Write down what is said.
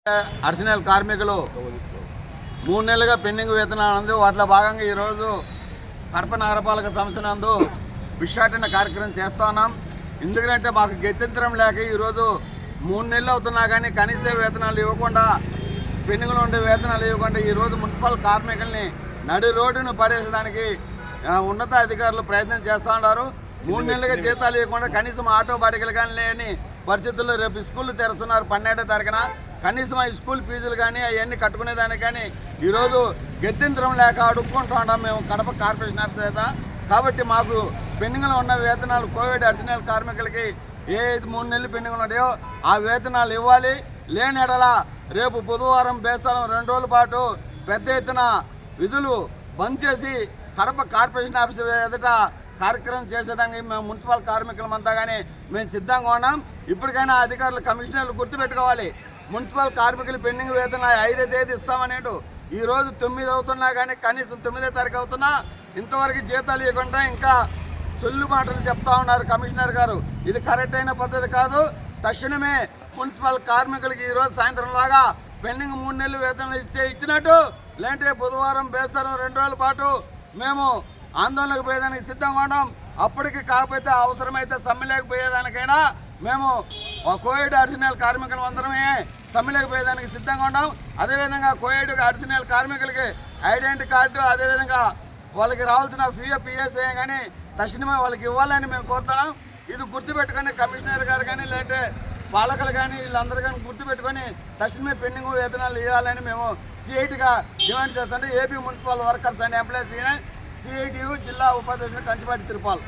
Additional కార్మికులు 3 నెలలుగా pending వేతనాలు ఉంది. వాటిలో భాగంగా ఈరోజు కడప నగరపాలక సంస్థ నందు భిక్షాటన కార్యక్రమం చేస్తూ ఉన్నాం. ఎందుకంటే మాకు గత్యంతరం లేక ఈరోజు 3 నెలలు అవుతున్నా కానీ కనీస వేతనాలు ఇవ్వకుండా, పెండింగ్లో ఉండే వేతనాలు ఇవ్వకుండా ఈరోజు మున్సిపల్ కార్మికుల్ని నడి రోడ్డును పడేసేదానికి ఉన్నత అధికారులు ప్రయత్నం చేస్తూ ఉన్నారు. 3 నెలలుగా జీతాలు ఇవ్వకుండా కనీసం ఆటో బాడిగలు కానీ లేని పరిస్థితుల్లో రేపు స్కూళ్ళు తెరుస్తున్నారు 12వ తారీఖున. కనీసం ఆ స్కూల్ ఫీజులు కానీ అవన్నీ కట్టుకునేదానికి కానీ ఈరోజు గత్యంతరం లేక అడుక్కుంటూ ఉంటాం మేము కడప కార్పొరేషన్ ఆఫీస్ చేత. కాబట్టి మాకు పెండింగ్లో ఉన్న వేతనాలు కోవిడ్ అడిషనల్ కార్మికులకి ఏ 3 నెలలు పెండింగ్లు ఉన్నాయో ఆ వేతనాలు ఇవ్వాలి. లేని ఎడల రేపు బుధవారం బేస్తారం 2 రోజుల పాటు పెద్ద ఎత్తున విధులు బంద్ చేసి కడప కార్పొరేషన్ ఆఫీస్ ఎదుట కార్యక్రమం చేసేదానికి మేము మున్సిపల్ కార్మికులమంతా కానీ మేము సిద్ధంగా ఉన్నాం. ఇప్పటికైనా అధికారులు కమిషనర్లు గుర్తుపెట్టుకోవాలి. మున్సిపల్ కార్మికులు పెండింగ్ వేతన 5వ తేదీ ఇస్తామనేటు ఈరోజు 9 అవుతున్నా కానీ కనీసం 9వ తారీఖు అవుతున్నా ఇంతవరకు జీతాలు ఇవ్వకుండా ఇంకా సొల్లు మాటలు చెప్తా ఉన్నారు కమిషనర్ గారు. ఇది కరెక్ట్ అయిన పద్ధతి కాదు. తక్షణమే మున్సిపల్ కార్మికులకి ఈరోజు సాయంత్రం లాగా పెండింగ్ 3 నెలలు వేతనం ఇచ్చినట్టు, లేదంటే బుధవారం బేస్తారం 2 రోజుల పాటు మేము ఆందోళనకు పోయేదానికి సిద్ధంగా ఉన్నాం. అప్పటికి కాకపోతే అవసరమైతే సమ్మెలోకి పోయేదానికైనా మేము కోవిడ్ అడిషనల్ కార్మికులు అందరమే సమ్మెలోకి పోయేదానికి సిద్ధంగా ఉన్నాం. అదేవిధంగా కోవిడ్ అడిషనల్ కార్మికులకి ఐడెంటిటీ కార్డు, అదేవిధంగా వాళ్ళకి రావాల్సిన పిఎస్ఏ కానీ తక్షణమే వాళ్ళకి ఇవ్వాలని మేము కోరుతున్నాం. ఇది గుర్తుపెట్టుకొని కమిషనర్ గారు కానీ లేదంటే పాలకులు కానీ వీళ్ళందరూ కానీ గుర్తుపెట్టుకొని తక్షణమే పెండింగ్ వేతనాలు ఇవ్వాలని మేము సిఐటిగా డిమాండ్ చేస్తుంటే AP municipal workers and employees CITU జిల్లా ఉపాధ్యక్షుడు కంచిపాటి తిరుపాల్.